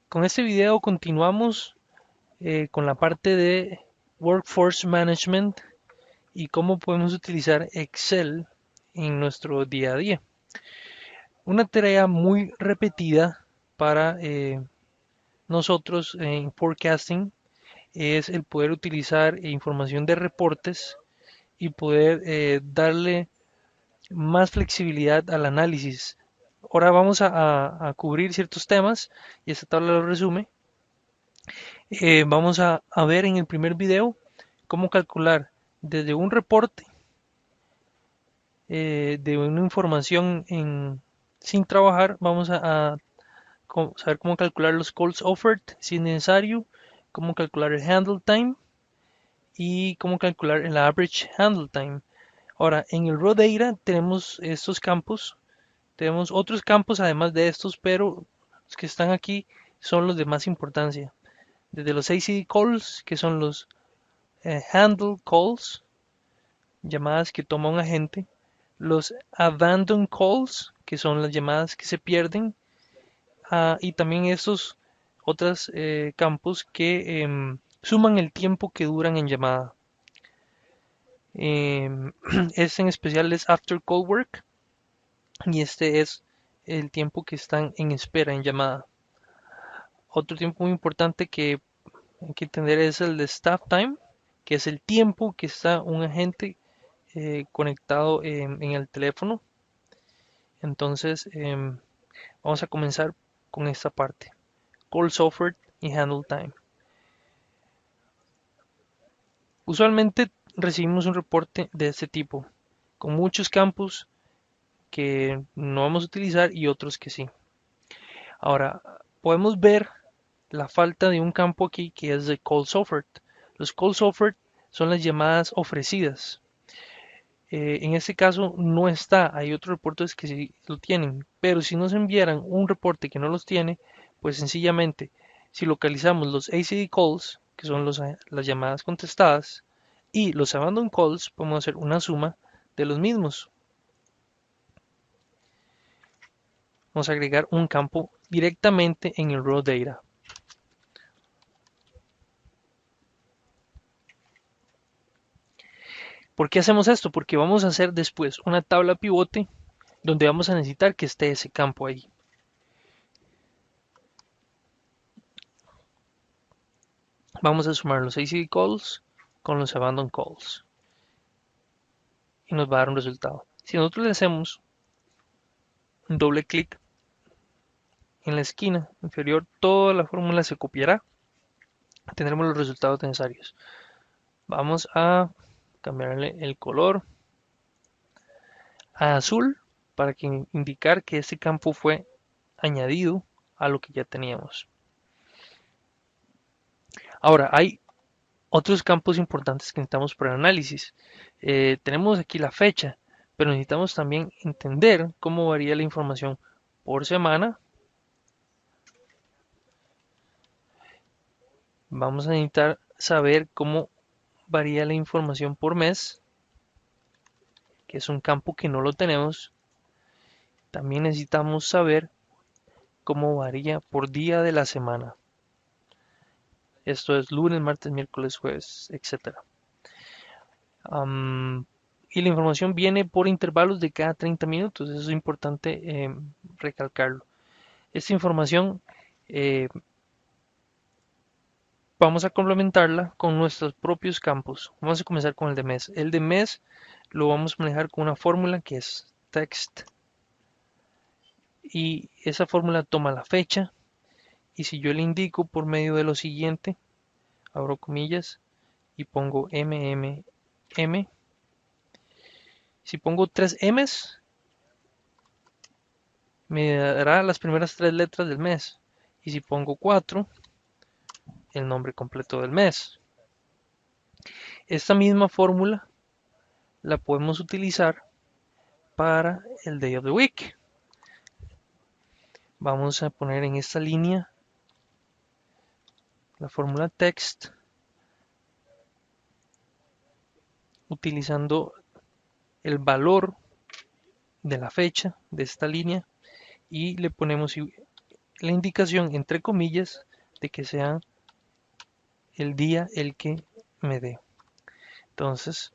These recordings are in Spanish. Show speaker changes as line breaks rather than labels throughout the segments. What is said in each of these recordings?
Con este video continuamos con la parte de Workforce Management y cómo podemos utilizar Excel en nuestro día a día. Una tarea muy repetida para nosotros en forecasting es el poder utilizar información de reportes y poder darle más flexibilidad al análisis. Ahora vamos a cubrir ciertos temas y esta tabla lo resume. Vamos a ver en el primer video cómo calcular desde un reporte de una información sin trabajar. Vamos a saber cómo calcular los calls offered si es necesario, cómo calcular el handle time y cómo calcular el average handle time. Ahora, en el raw data tenemos estos campos, tenemos otros campos además de estos, pero los que están aquí son los de más importancia. Desde los ACD calls, que son los handle calls, llamadas que toma un agente, los abandon calls, que son las llamadas que se pierden, y también estos otros campos que suman el tiempo que duran en llamada. Este en especial es after call work y este es el tiempo que están en espera en llamada. Otro tiempo muy importante que hay que entender es el de staff time, que es el tiempo que está un agente conectado en el teléfono. Entonces, vamos a comenzar con esta parte. Call software y handle time. Usualmente recibimos un reporte de este tipo, con muchos campos que no vamos a utilizar y otros que sí. Ahora, podemos ver la falta de un campo aquí que es de call software. Los call software son las llamadas ofrecidas. En este caso no está, hay otros reportes que sí lo tienen, pero si nos enviaran un reporte que no los tiene, pues sencillamente si localizamos los ACD calls, que son las llamadas contestadas, y los abandon calls, podemos hacer una suma de los mismos. Vamos a agregar un campo directamente en el raw data. ¿Por qué hacemos esto? Porque vamos a hacer después una tabla pivote donde vamos a necesitar que esté ese campo ahí. Vamos a sumar los ACD calls con los abandon calls y nos va a dar un resultado. Si nosotros le hacemos un doble clic en la esquina inferior, toda la fórmula se copiará. Tendremos los resultados necesarios. Vamos a cambiarle el color a azul para indicar que este campo fue añadido a lo que ya teníamos. Ahora, hay otros campos importantes que necesitamos para el análisis. Tenemos aquí la fecha, pero necesitamos también entender cómo varía la información por semana. Vamos a necesitar saber cómo varía la información por mes, que es un campo que no lo tenemos. También necesitamos saber cómo varía por día de la semana. Esto es lunes, martes, miércoles, jueves, etcétera. Y la información viene por intervalos de cada 30 minutos. Eso es importante recalcarlo. Esta información eh, vamos a complementarla con nuestros propios campos. Vamos a comenzar con el de mes. El de mes lo vamos a manejar con una fórmula que es text. Y esa fórmula toma la fecha. Y si yo le indico por medio de lo siguiente, abro comillas y pongo MMM. Si pongo 3 M's, me dará las primeras 3 letras del mes. Y si pongo 4, el nombre completo del mes. Esta misma fórmula la podemos utilizar para el Day of the Week. Vamos a poner en esta línea la fórmula text utilizando el valor de la fecha de esta línea y le ponemos la indicación entre comillas de que sea el día el que me dé. Entonces,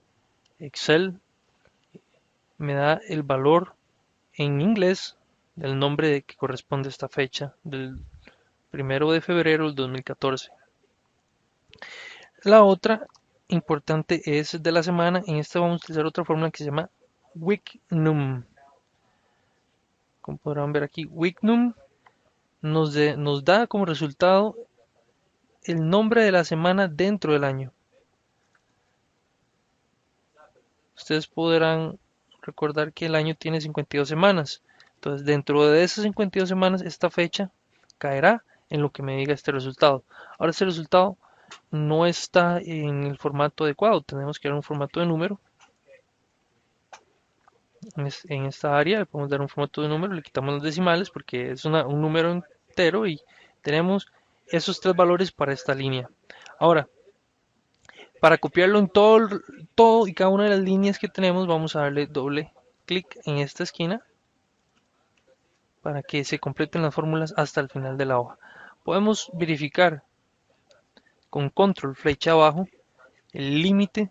Excel me da el valor en inglés del nombre de que corresponde a esta fecha del 1 de febrero del 2014. La otra importante es de la semana. En esta vamos a utilizar otra fórmula que se llama Weeknum. Como podrán ver aquí, Weeknum nos da como resultado el nombre de la semana dentro del año. Ustedes podrán recordar que el año tiene 52 semanas. Entonces, dentro de esas 52 semanas, esta fecha caerá en lo que me diga este resultado. Ahora, este resultado no está en el formato adecuado. Tenemos que dar un formato de número. En esta área le podemos dar un formato de número, le quitamos los decimales porque es un número entero y tenemos esos tres valores para esta línea. Ahora, para copiarlo en todo y cada una de las líneas que tenemos, vamos a darle doble clic en esta esquina para que se completen las fórmulas hasta el final de la hoja. Podemos verificar con control flecha abajo el límite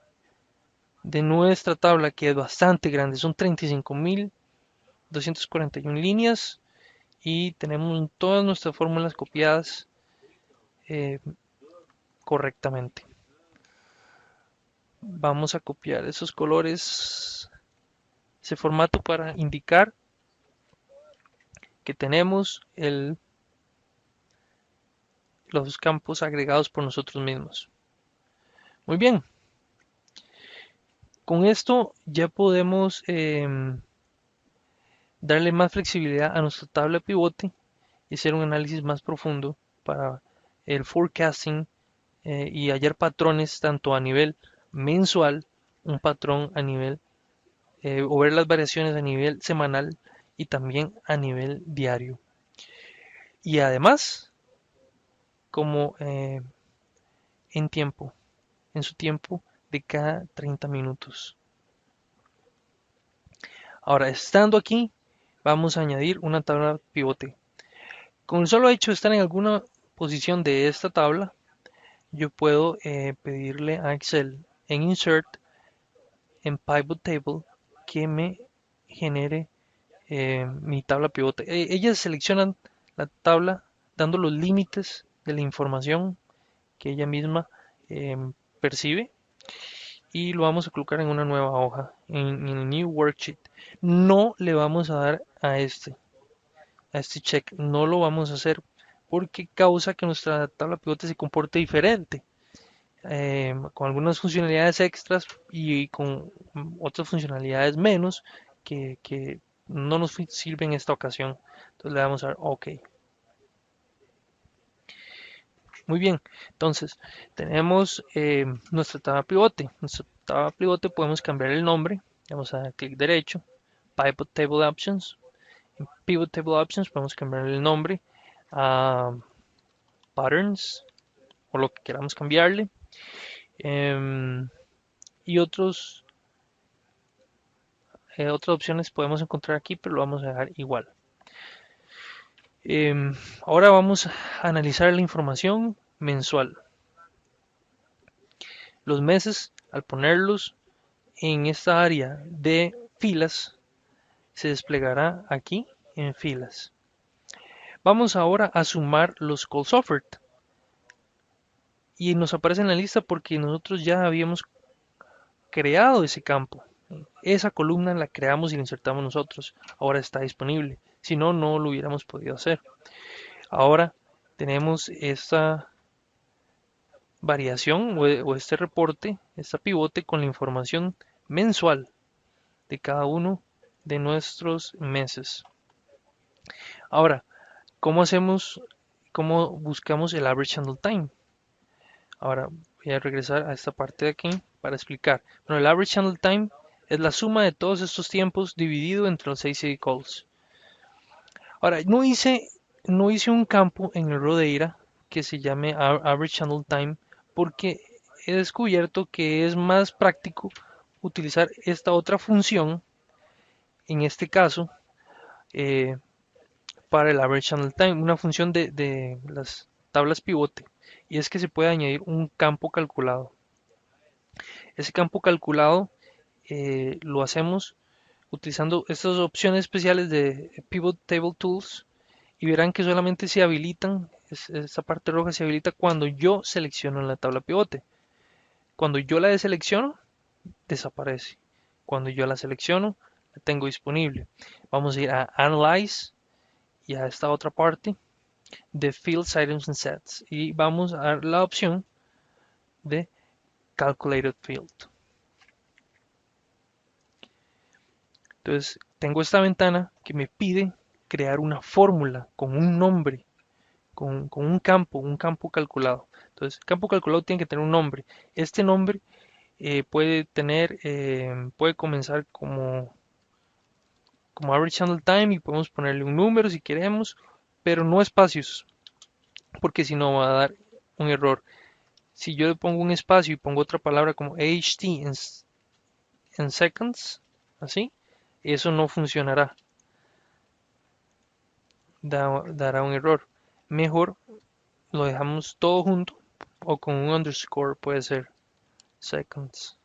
de nuestra tabla, que es bastante grande, son 35.241 líneas y tenemos todas nuestras fórmulas copiadas eh, correctamente. Vamos a copiar esos colores, ese formato para indicar que tenemos los campos agregados por nosotros mismos. Muy bien, con esto ya podemos darle más flexibilidad a nuestra tabla pivote y hacer un análisis más profundo para el forecasting y hallar patrones tanto a nivel mensual, un patrón a nivel, o ver las variaciones a nivel semanal y también a nivel diario. Y además, como en tiempo, en su tiempo de cada 30 minutos. Ahora, estando aquí, vamos a añadir una tabla pivote. Con el solo hecho de estar en alguna posición de esta tabla, yo puedo pedirle a Excel en Insert, en Pivot Table, que me genere mi tabla pivote. Ellas seleccionan la tabla dando los límites de la información que ella misma eh, percibe y lo vamos a colocar en una nueva hoja, en el New Worksheet. No le vamos a dar a este check, no lo vamos a hacer porque causa que nuestra tabla pivote se comporte diferente, con algunas funcionalidades extras y con otras funcionalidades menos que no nos sirven en esta ocasión. Entonces le vamos a dar OK. Muy bien, entonces tenemos nuestra tabla pivote. Nuestra tabla pivote podemos cambiar el nombre. Vamos a dar clic derecho, Pivot Table Options. En Pivot Table Options podemos cambiar el nombre a Patterns o lo que queramos cambiarle. Y otras opciones podemos encontrar aquí, pero lo vamos a dejar igual. Ahora vamos a analizar la información mensual. Los meses, al ponerlos en esta área de filas, se desplegará aquí en filas. Vamos ahora a sumar los calls offered. Y nos aparece en la lista porque nosotros ya habíamos creado ese campo. Esa columna la creamos y la insertamos nosotros. Ahora está disponible. Si no, no lo hubiéramos podido hacer. Ahora tenemos esta variación o este reporte, este pivote con la información mensual de cada uno de nuestros meses. Ahora, cómo buscamos el average handle time? Ahora voy a regresar a esta parte de aquí para explicar. Bueno, el average handle time es la suma de todos estos tiempos dividido entre los 6 CD calls. Ahora, no hice un campo en el Rodeira que se llame average handle time porque he descubierto que es más práctico utilizar esta otra función, en este caso, para el average handle time, una función de las tablas pivote, y es que se puede añadir un campo calculado. Ese campo calculado lo hacemos utilizando estas opciones especiales de Pivot Table Tools, y verán que solamente se habilitan, esta parte roja se habilita cuando yo selecciono en la tabla pivote. Cuando yo la deselecciono, desaparece. Cuando yo la selecciono, la tengo disponible. Vamos a ir a Analyze y a esta otra parte de Fields, Items and Sets, y vamos a dar la opción de Calculated Field. Entonces tengo esta ventana que me pide crear una fórmula con un nombre, con un campo calculado. Entonces el campo calculado tiene que tener un nombre. Este nombre puede comenzar como average handle time, y podemos ponerle un número si queremos, pero no espacios, porque si no va a dar un error. Si yo le pongo un espacio y pongo otra palabra como HT en seconds, así, eso no funcionará, dará un error. Mejor lo dejamos todo junto, o con un underscore puede ser seconds.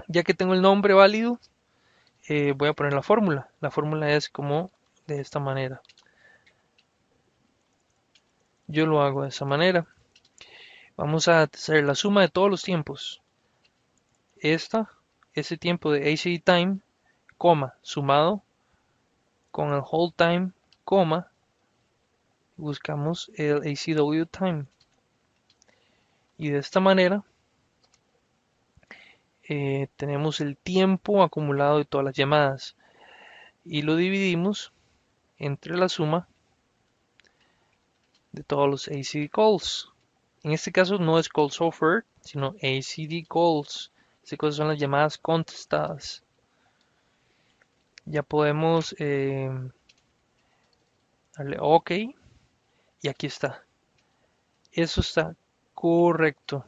Ya que tengo el nombre válido, voy a poner la fórmula. La fórmula es como de esta manera. Yo lo hago de esa manera. Vamos a hacer la suma de todos los tiempos. Ese tiempo de ACD time, coma, sumado con el hold time, coma, buscamos el ACW time. Y de esta manera tenemos el tiempo acumulado de todas las llamadas. Y lo dividimos entre la suma de todos los ACD calls. En este caso no es calls offered, sino ACD calls. Estas cosas son las llamadas contestadas. Ya podemos darle OK, y aquí está. Eso está correcto.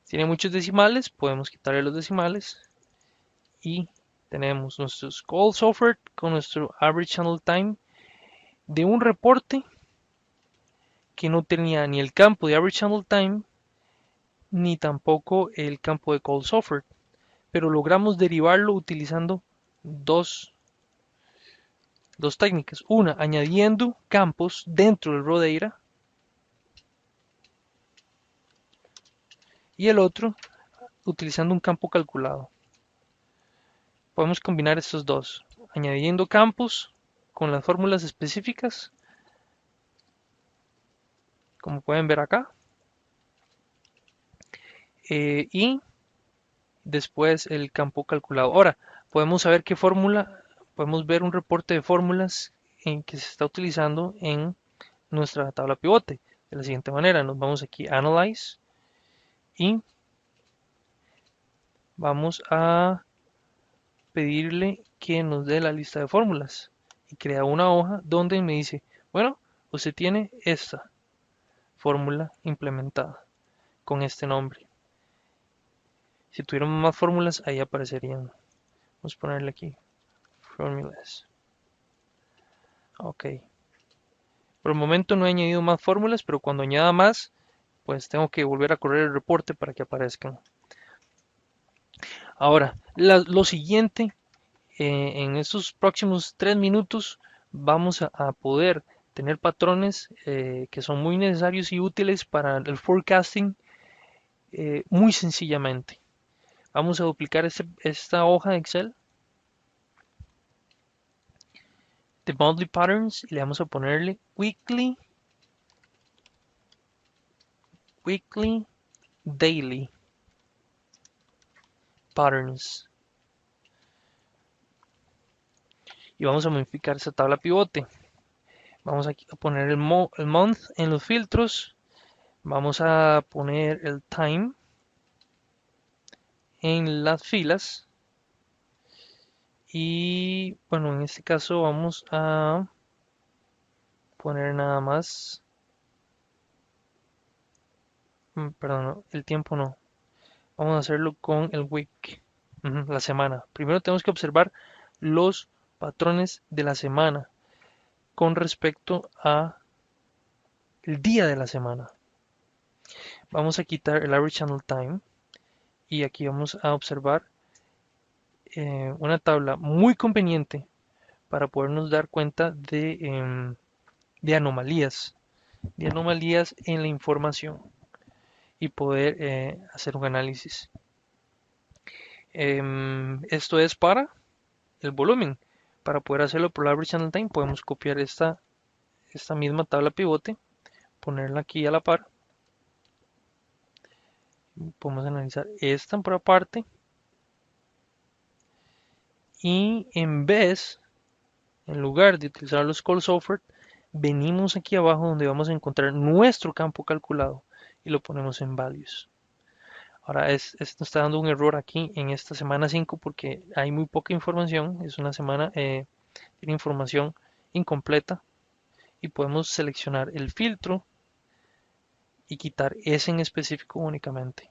Tiene muchos decimales, podemos quitarle los decimales y tenemos nuestros calls offered con nuestro average handle time de un reporte que no tenía ni el campo de average handle time ni tampoco el campo de calls offered, pero logramos derivarlo utilizando dos técnicas. Una, añadiendo campos dentro del raw data, y el otro, utilizando un campo calculado. Podemos combinar estos dos, añadiendo campos con las fórmulas específicas, como pueden ver acá, y después el campo calculado. Ahora, podemos saber qué fórmula, podemos ver un reporte de fórmulas en que se está utilizando en nuestra tabla pivote. De la siguiente manera, nos vamos aquí a Analyze y vamos a pedirle que nos dé la lista de fórmulas, y crea una hoja donde me dice, bueno, usted tiene esta fórmula implementada con este nombre. Si tuviéramos más fórmulas, ahí aparecerían. Vamos a ponerle aquí formulas. Ok. Por el momento no he añadido más fórmulas, pero cuando añada más, pues tengo que volver a correr el reporte para que aparezcan. Ahora, lo siguiente, en estos próximos 3 minutos vamos a poder tener patrones que son muy necesarios y útiles para el forecasting, muy sencillamente. Vamos a duplicar esta hoja de Excel de monthly patterns y le vamos a ponerle weekly, daily patterns. Y vamos a modificar esa tabla pivote. Vamos aquí a poner el month en los filtros. Vamos a poner el time en las filas. Y bueno, en este caso vamos a poner nada más. Perdón, no, el tiempo no. Vamos a hacerlo con el week, la semana. Primero tenemos que observar los patrones de la semana con respecto a el día de la semana. Vamos a quitar el average channel time y aquí vamos a observar una tabla muy conveniente para podernos dar cuenta de anomalías en la información y poder hacer un análisis. Esto es para el volumen. Para poder hacerlo por average channel time podemos copiar esta misma tabla pivote, ponerla aquí a la par. Podemos analizar esta por aparte y en lugar de utilizar los call software, venimos aquí abajo donde vamos a encontrar nuestro campo calculado y lo ponemos en values. Ahora esto está dando un error aquí en esta semana 5 porque hay muy poca información, es una semana, tiene información incompleta y podemos seleccionar el filtro y quitar ese en específico únicamente.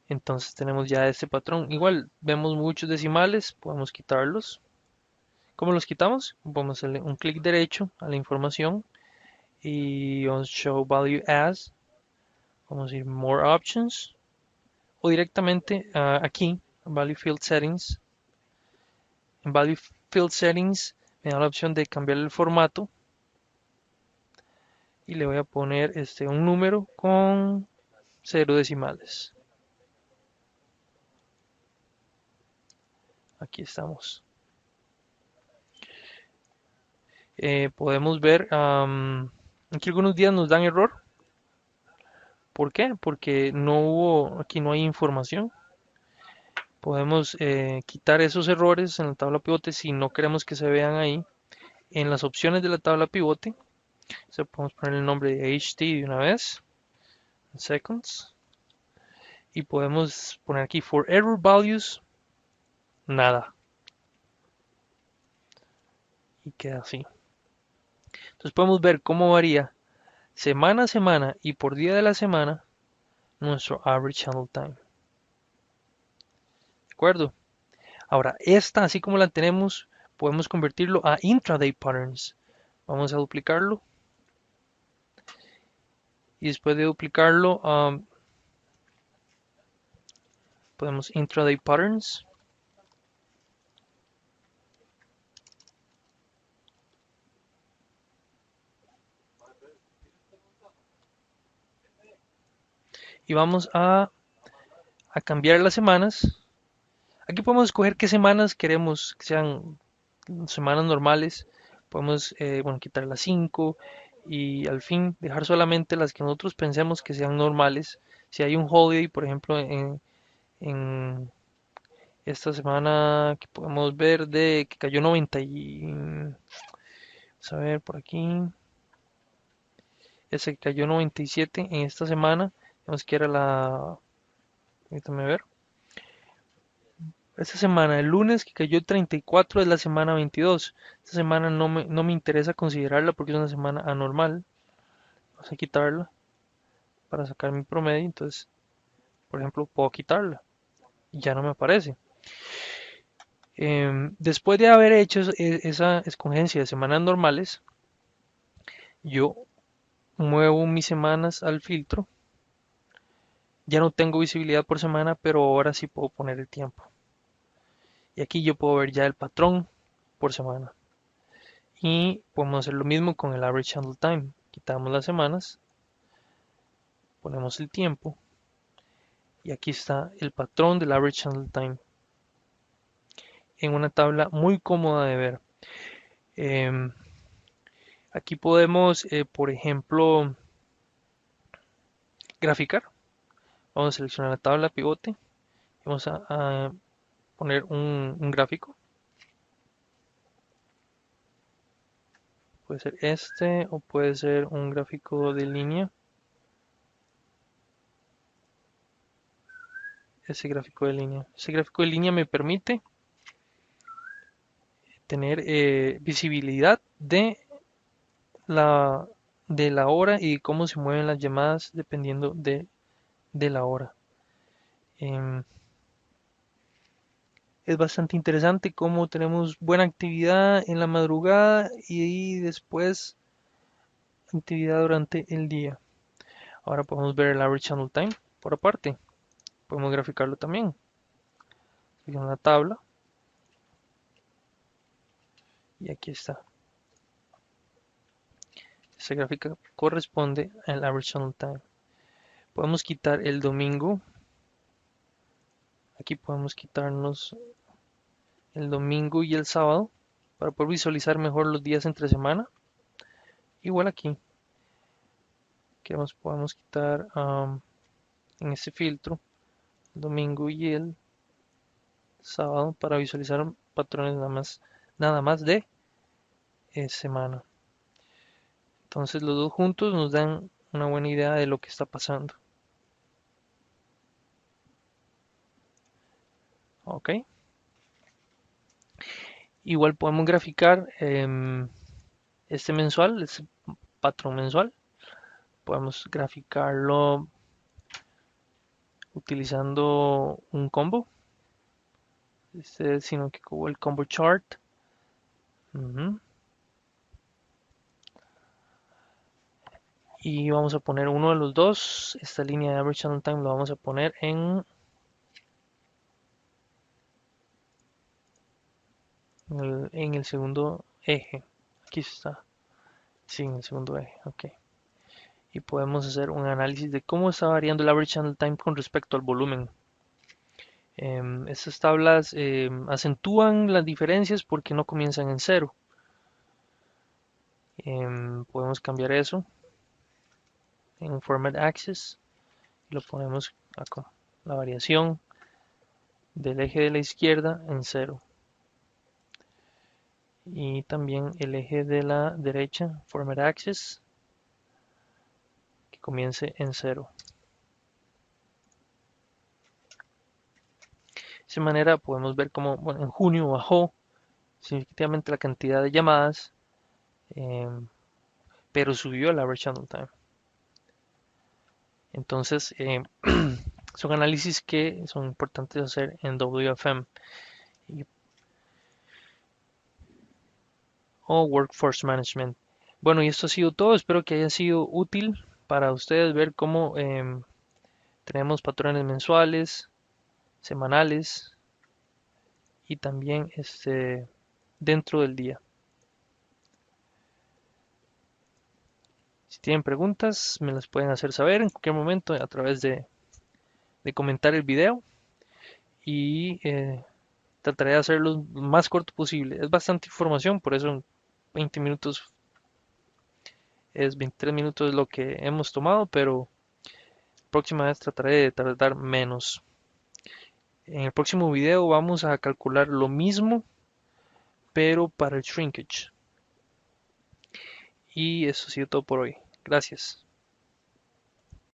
Entonces tenemos ya este patrón. Igual vemos muchos decimales, podemos quitarlos. ¿Cómo los quitamos? Vamos a hacerle un clic derecho a la información y vamos a Show Value As. Vamos a ir More Options o directamente aquí, Value Field Settings. En Value Field Settings me da la opción de cambiar el formato y le voy a poner un número con 0 decimales. Aquí estamos. Podemos ver aquí algunos días nos dan error. ¿Por qué? Porque aquí no hay información. Podemos quitar esos errores en la tabla pivote si no queremos que se vean ahí. En las opciones de la tabla pivote, podemos poner el nombre de HT de una vez, seconds, y podemos poner aquí for error values, nada. Y queda así. Entonces podemos ver cómo varía semana a semana y por día de la semana nuestro average handle time. ¿De acuerdo? Ahora, esta, así como la tenemos, podemos convertirlo a intraday patterns. Vamos a duplicarlo. Y después de duplicarlo, podemos intraday patterns. Y vamos a cambiar las semanas. Aquí podemos escoger qué semanas queremos que sean semanas normales. Podemos quitar las 5 y al fin dejar solamente las que nosotros pensemos que sean normales. Si hay un holiday, por ejemplo, en esta semana que podemos ver de que cayó 90 y... Vamos a ver por aquí. Ese que cayó 97 en esta semana. Vemos que era la... Déjame ver. Esta semana, el lunes que cayó 34 es la semana 22. Esta semana no me interesa considerarla porque es una semana anormal. Vamos a quitarla para sacar mi promedio. Entonces, por ejemplo, puedo quitarla y ya no me aparece. Después de haber hecho esa escogencia de semanas normales, yo muevo mis semanas al filtro. Ya no tengo visibilidad por semana, pero ahora sí puedo poner el tiempo. Y aquí yo puedo ver ya el patrón por semana. Y podemos hacer lo mismo con el average handle time. Quitamos las semanas, ponemos el tiempo y aquí está el patrón del average handle time en una tabla muy cómoda de ver. Aquí podemos, por ejemplo, graficar. Vamos a seleccionar la tabla pivote. Vamos a poner un gráfico. Puede ser este o puede ser un gráfico de línea. Ese gráfico de línea. Ese gráfico de línea me permite tener visibilidad la, de la hora y cómo se mueven las llamadas dependiendo de la hora. es bastante interesante cómo tenemos buena actividad en la madrugada y después actividad durante el día. Ahora podemos ver el average channel time por aparte. Podemos graficarlo también en una tabla y aquí está. Esta gráfica corresponde al average channel time. Podemos quitar el domingo. Aquí podemos quitarnos el domingo y el sábado para poder visualizar mejor los días entre semana. Igual aquí, podemos quitar en este filtro el domingo y el sábado para visualizar patrones nada más de semana. Entonces los dos juntos nos dan una buena idea de lo que está pasando. Ok. Igual podemos graficar este mensual, este patrón mensual. Podemos graficarlo utilizando un combo. Sino que como el combo chart. Ujú. Y vamos a poner uno de los dos. Esta línea de average channel time lo vamos a poner en el segundo eje. Aquí está. Sí, en el segundo eje. Ok. Y podemos hacer un análisis de cómo está variando el average channel time con respecto al volumen. Estas tablas acentúan las diferencias porque no comienzan en cero. Podemos cambiar eso en Format Axis y lo ponemos acá. La variación del eje de la izquierda en cero. Y también el eje de la derecha, Format Axis, que comience en cero. De esa manera podemos ver cómo en junio bajó significativamente la cantidad de llamadas, pero subió el average channel time. Entonces, son análisis que son importantes hacer en WFM o Workforce Management. Bueno, y esto ha sido todo. Espero que haya sido útil para ustedes ver cómo tenemos patrones mensuales, semanales y también dentro del día. Si tienen preguntas, me las pueden hacer saber en cualquier momento a través de comentar el video y trataré de hacerlo lo más corto posible. Es bastante información, por eso 20 minutos 23 minutos lo que hemos tomado, pero próxima vez trataré de tardar menos. En el próximo video vamos a calcular lo mismo, pero para el shrinkage. Y eso ha sido todo por hoy. Gracias.